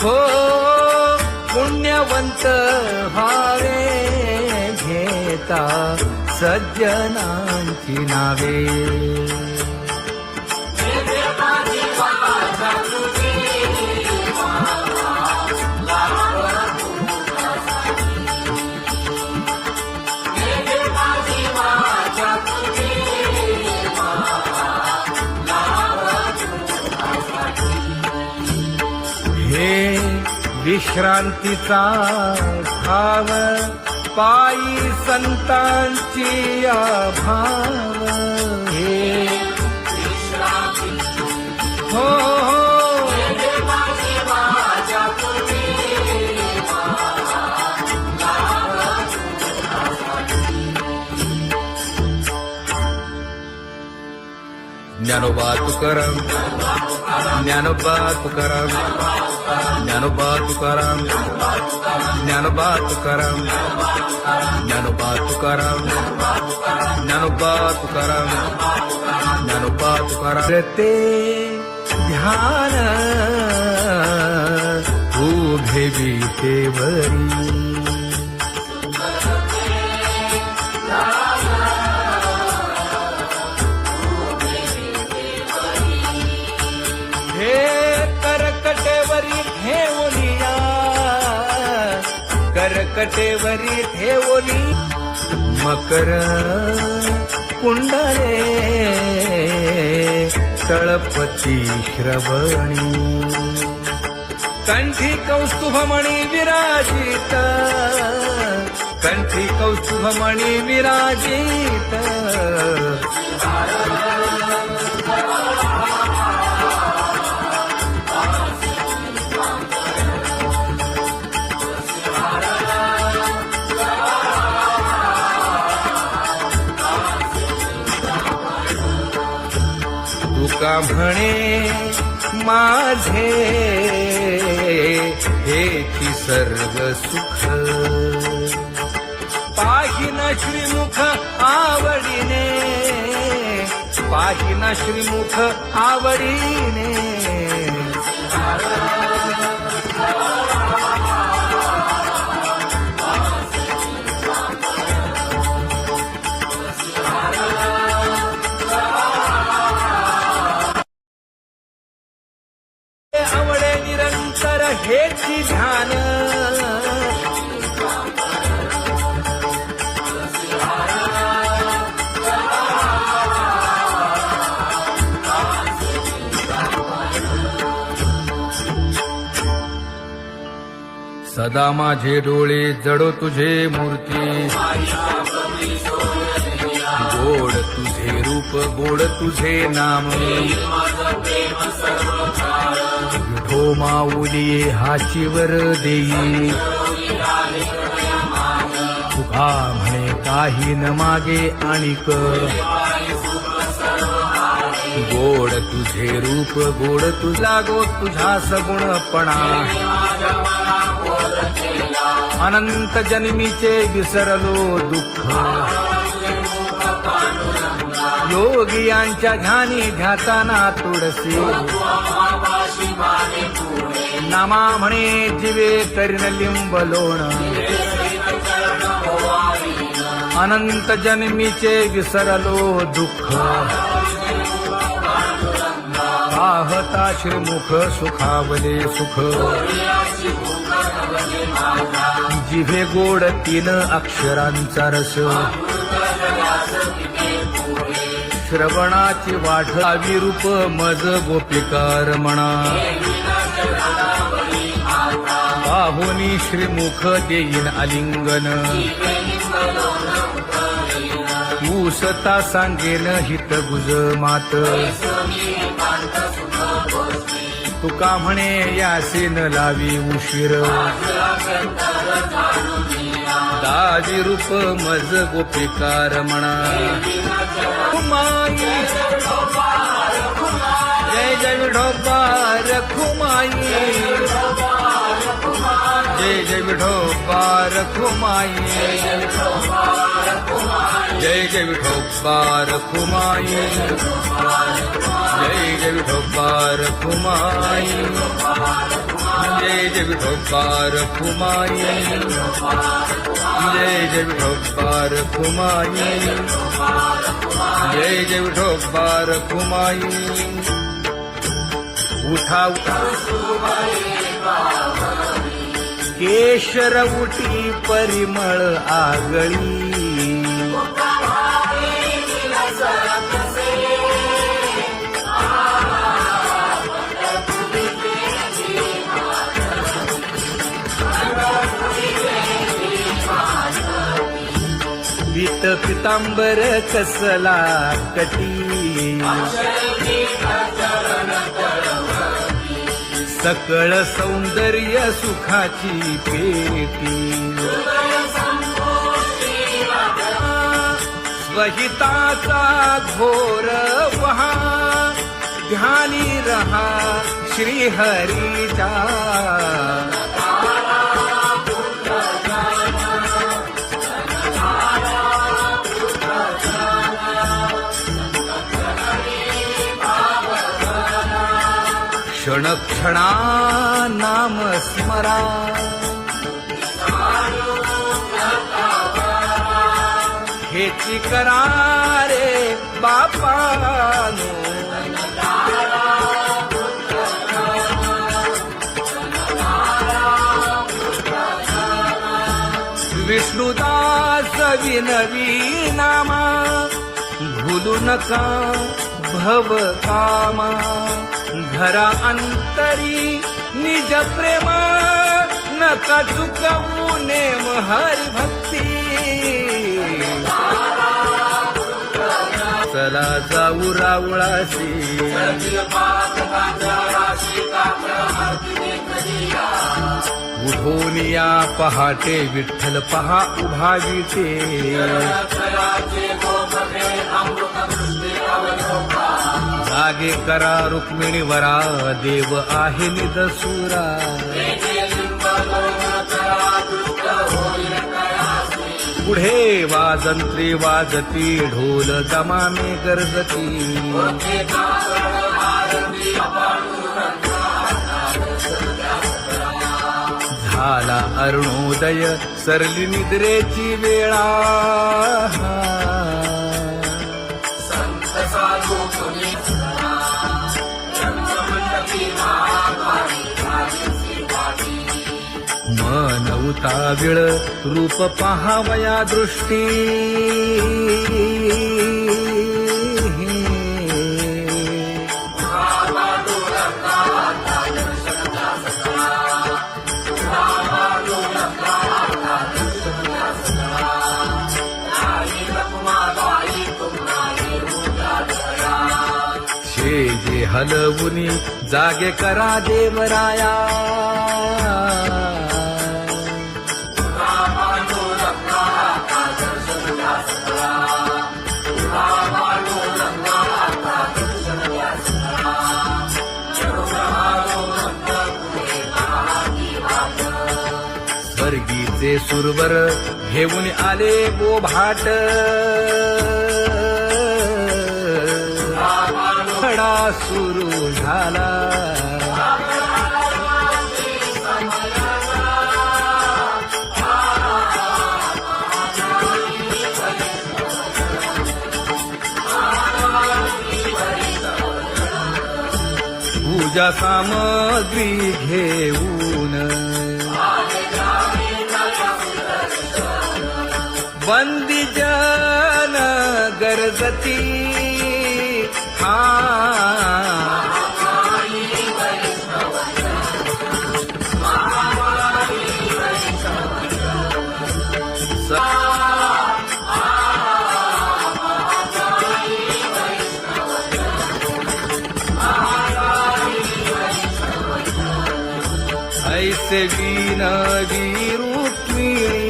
हो पुण्यवंत व्हावे घेता सज्जनांची नावे. हे विश्रांतीचा भाव पायी संतांची अभाव. हे हो ज्ञानोबा तुकाराम, ज्ञानोबा तुकाराम, ज्ञानोबा तुकाराम, ज्ञानोबा तुकाराम, ज्ञानोबा तुकाराम, ज्ञानोबा तुकाराम, ज्ञानोबा तुकाराम. ते ध्यान उभे विटेवरी करकटेवरी ठेवली मकर कुंडले तळपती श्रवणी. कंठी कौस्तुभमणी विराजित, कंठी कौस्तुभमणी विराजित. तुका म्हणे माझे हेची सर्व सुख, पाहिन श्रीमुख आवडीने, पाहिन श्रीमुख आवडीने. आवडे निरंतर हेची ध्यान, सदा माझे डोळे जडो तुझे मूर्ती, गोड तुझे रूप गोड तुझे नाम. विठो माऊली हाचीवर देई, तुका म्हणे काही न मागे आणिक. गोड तुझे रूप गोड तुझा गो तुझा सगुणपणा. अनंत जन्मीचे विसरलो दुःख, योगियांच्या ध्यानी ध्याताना तुळसी. नामा म्हणे जीवे करीन लिंब लोण, अनंत जन्मीचे विसरलो दुःख. पाहता श्रीमुख सुखावले सुख, जिभे गोड 3 अक्षरांचा रस. श्रवणाची वाट विरूप मज गोपिकार म्हणा. पाहुनी श्रीमुख देईन आलिंगन, ऊसता सांगेन हित गुज मात. तुका म्हणे यासे न लावी उशीर, दाजी रूप मज गोपिकार म्हणा. जय जय विठोबा रखुमाई, जय जय विठोबा रखुमाई, जय जय विठोबा रखुमाई, जय जय विठोबा रखुमाई, जय जय जय विठोबार कुमाई, जय जय विठोबार कुमाई, जय जय विठोबार कुमाई. उठा केशर उठी परिमळ आगळी, पीत पितांबर कसला कटी, सकळ सौंदर्य सुखाची पेटी. स्वहिताचा घोर वहा, ध्यानी रहा श्रीहरीचा. क्षण क्षणा नाम स्मरा, हेची करा रे बापानो. विष्णुदास विनवी नामा, भूलू नका भव कामा. घरा अंतरी निज प्रेम, नका चुकवू नेम हरी भक्ती. चला जाऊ रावळाशी, उठून या पहाटे विठ्ठल पहा उभा विटे. जागे करा रुक्मिणी वरा, देव आहे निदसुरा. पुढे वाजंत्री वाजती, ढोल दमामे गरजती. झाला अरुणोदय, सरली निद्रेची वेळा. मन उताविळ रूप पहावया दृष्टी. जे हलवुनी जागे करा देवराया. स्वर्गीचे सुरवर घेऊन आले बोभाट. खडा सुरू झाला, पूजा सामग्री घेऊन. बंदी जन गरजती, ऐसे विनवी रुक्मिणी,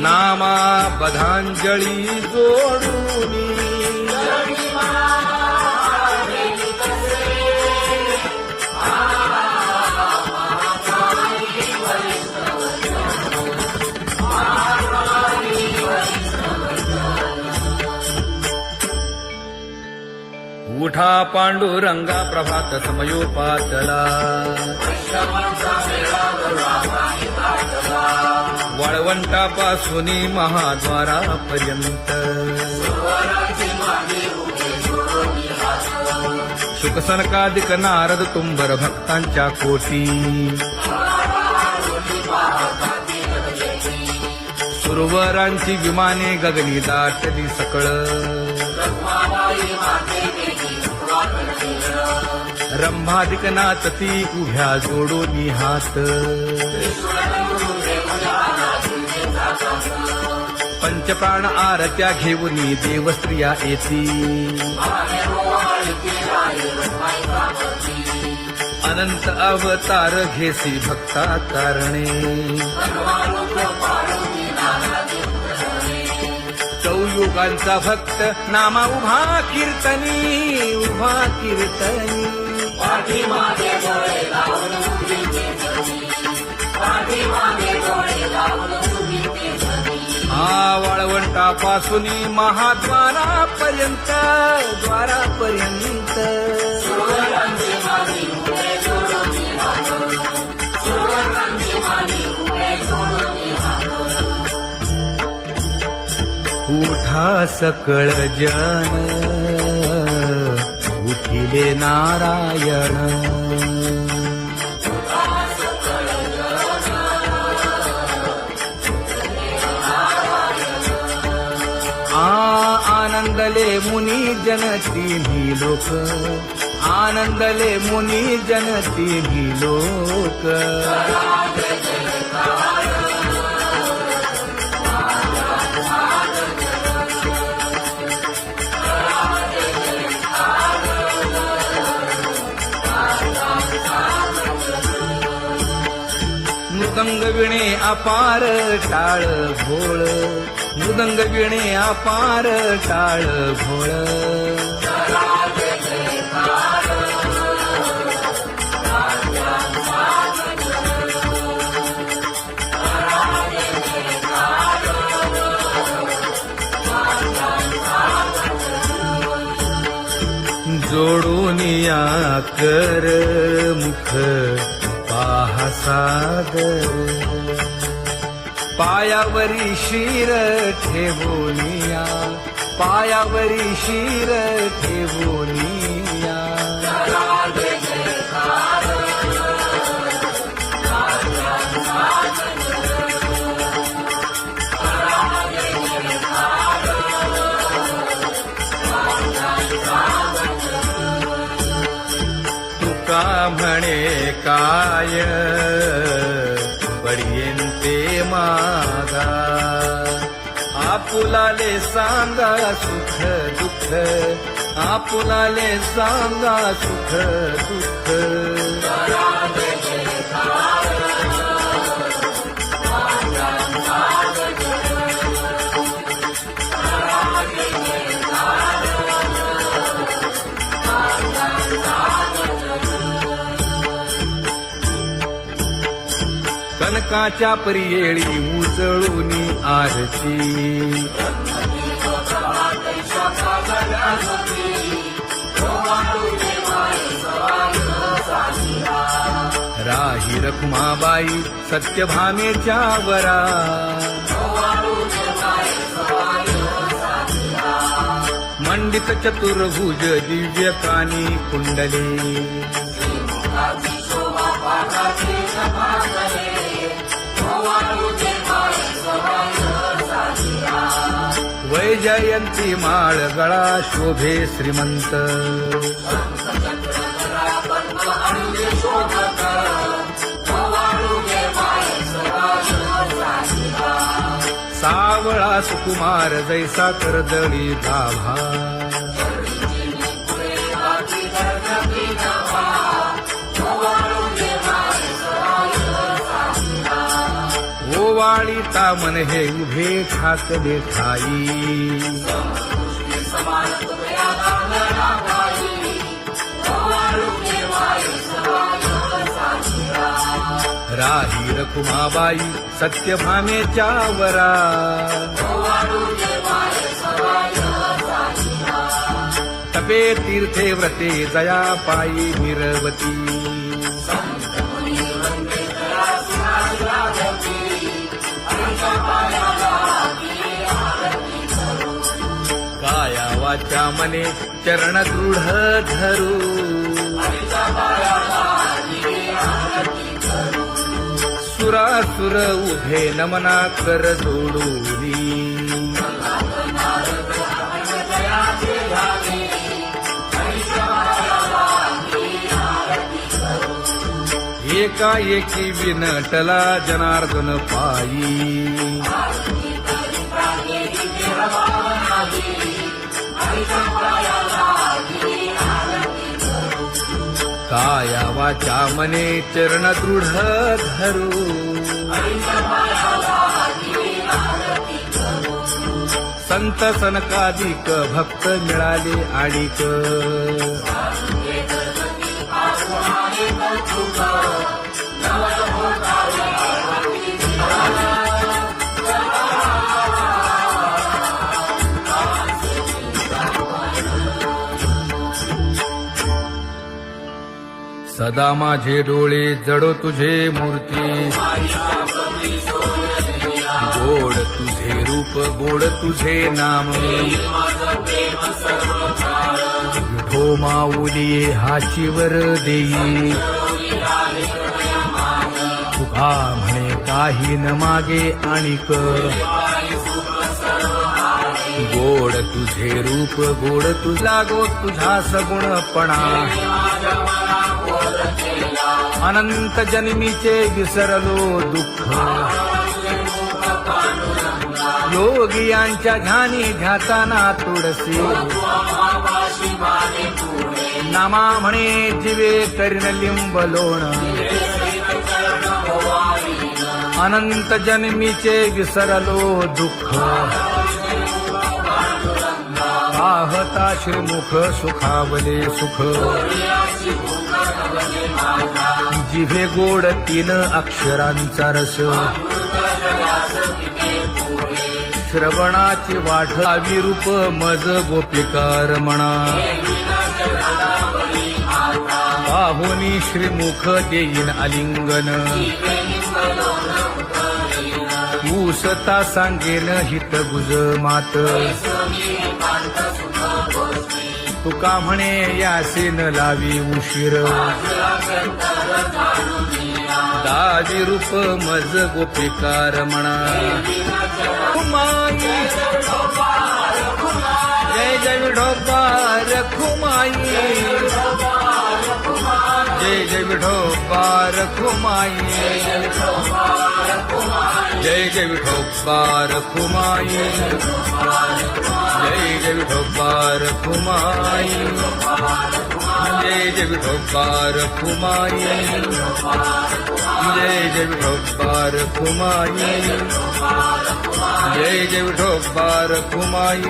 नामा बधांजळी जोडूनी. मोठा पांडुरंगा प्रभात समयोपातला वाळवंटापासून महाद्वारापर्यंत शुकसनकादिक नारद तुंबर भक्तांच्या कोटी सुरवरांची विमाने गगनी दाटली सकळ रंभादिक नाचती उभ्या जोडोनी हात पंचप्राण आरत्या घेऊनी देवस्त्रिया येती अनंत अवतार घेसी भक्ता कारणे चौयुगांचा भक्त नामा उभा कीर्तनी वाळवंटापासून महाद्वारापर्यंत उठा सकळ जन उठिले नारायण आनंदले मुनी जन तिन्ही लोक आनंदले मुनी जन तिन्ही लोक मृदंग विणे अपार टाळ भोळ मृदंग विणे अपार टाळ भोळ जोडूनिया कर मुख पाहा सागर पायावरी शिर ठेवोनिया पायावरी शिर ठेवोनिया तुका म्हणे काय पडियेंते मागा आपुलाले सांगा सुख दुःख आपुलाले सांगा सुख दुःख कनकाच्या परियेळी उजळूनी आरती राही रखुमाबाई सत्यभामेच्या वरा मंडित चतुर्भुज दिव्य कानी कुंडले वैजयंती माळ गळा शोभे श्रीमंत सावळा सुकुमार जैसा करदळी गाभा ओवाळी तामन हे उभे ठाकले ठाई राही रखुमाबाई सत्यभामेच्या वरा जपे तीर्थे व्रते जया पायी निरवती काया वाचा मने चरण दृढ धरू सुरासुर उभे नमना कर जोडूनी एकाएकी विनटला जनार्दन पायी काया वाचा मने चरण दृढ धरू संत सनकादिक भक्त मिळाले आणिक सदा माझे डोळे जडो तुझे मूर्ती गोड तुझे रूप गोड तुझे नाम विठो माऊली हाचीवर देई तुका म्हणे काही न मागे आणिक गोड तुझे रूप गोड तुझा गो तुझा सगुणपणा अनंत जन्मीचे विसरलो दुःख योगियांच्या ध्यानी ध्याताना तुळसी नामा म्हणे जीवे करीन लिंबलोण अनंत जन्मीचे विसरलो दुःख पाहता श्रीमुख सुखावले सुख जिभे गोड 3 अक्षरांचा रस श्रवणाची वाढ विरूप मज गोपिकार म्हणा पाहुनी श्रीमुख देईन आलिंगन ऊसता सांगेन हित गुज मात तुका म्हणे यासीन लावी उशीर दादी रूप मज गोपिकार म्हणा जय जय विठोबा रखुमाई जय जय विठोबा रखुमाई जय जय विठोबा रखुमाई जय जय विठोबा रखुमाई जय जय विठोबा रखुमाई जय जय विठोबा रखुमाई जय जय विठोबा रखुमाई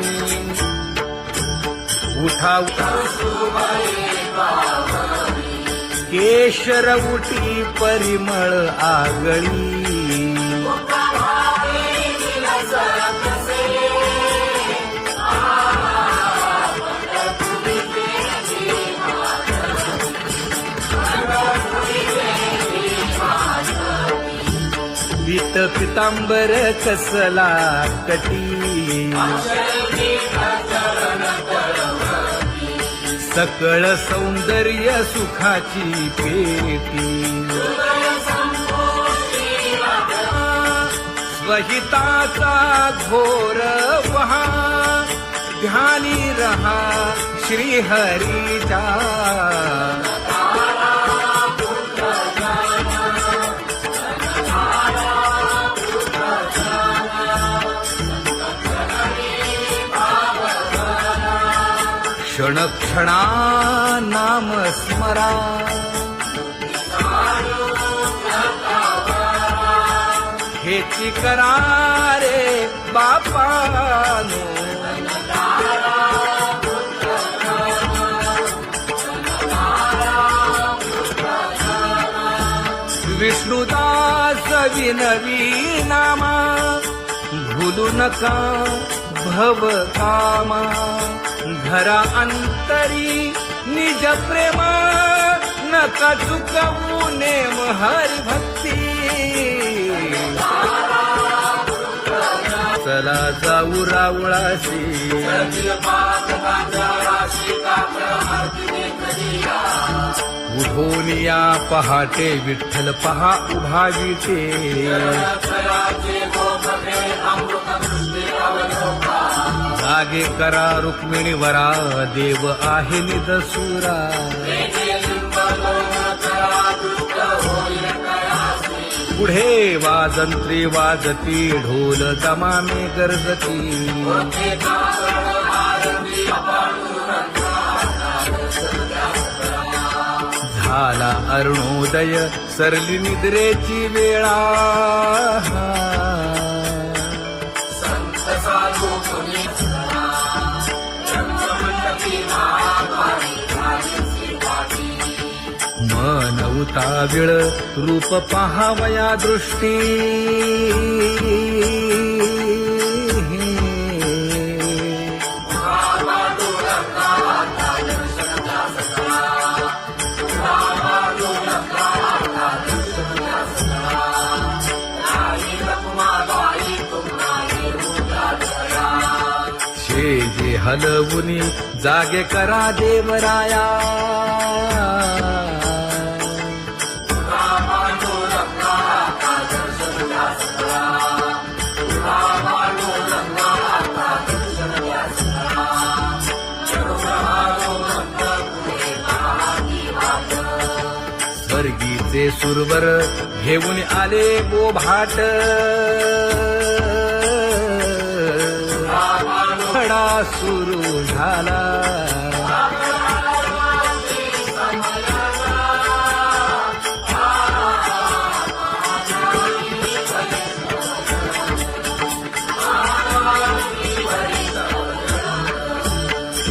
उठा केशर उठी परिमळ आगळी पीत पितांबर कसला कटी सकळ सौंदर्य सुखाची पेटी स्वहिताचा घोर वहा ध्यानी रहा श्रीहरीचा क्षण क्षणा नाम स्मरा हेची करा रे बापानो विष्णुदास विनवी नामा भूलू नका भव कामा धरा अंतरी निज प्रेमा नका चुकवू नेम हरी भक्ती चला जाऊ रावळाशी उठोनिया पहाटे विठ्ठल पहा उभा विटे जागे करा रुक्मिणी वरा देव आहे निदसुरा पुढे वाजंत्री वाजती ढोल दमामे गरजती झाला अरुणोदय सरली निद्रेची वेळा मन उताविळ रूप पहावया दृष्टी जे हलवुनी जागे करा देवराया स्वर्गीचे सुरवर घेऊन आले बोभाट खडा सुरू झाला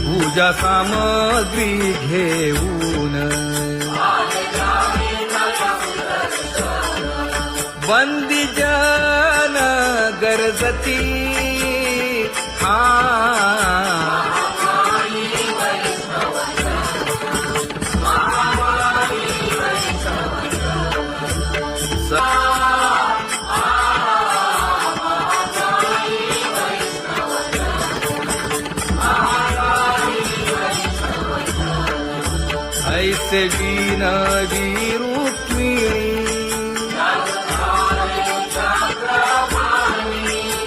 पूजा सामग्री घेऊन बंदी जन गरजती ऐसे विनवी रुक्मिणी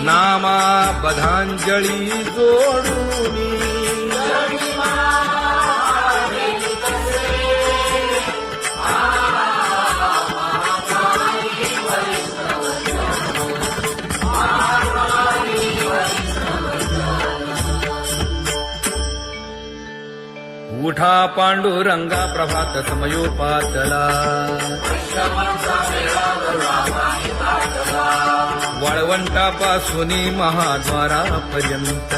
नामा बधांजळी जोडूनी उठा पांडुरंगा प्रभात समयोपातला वाळवंटापासून महाद्वारापर्यंत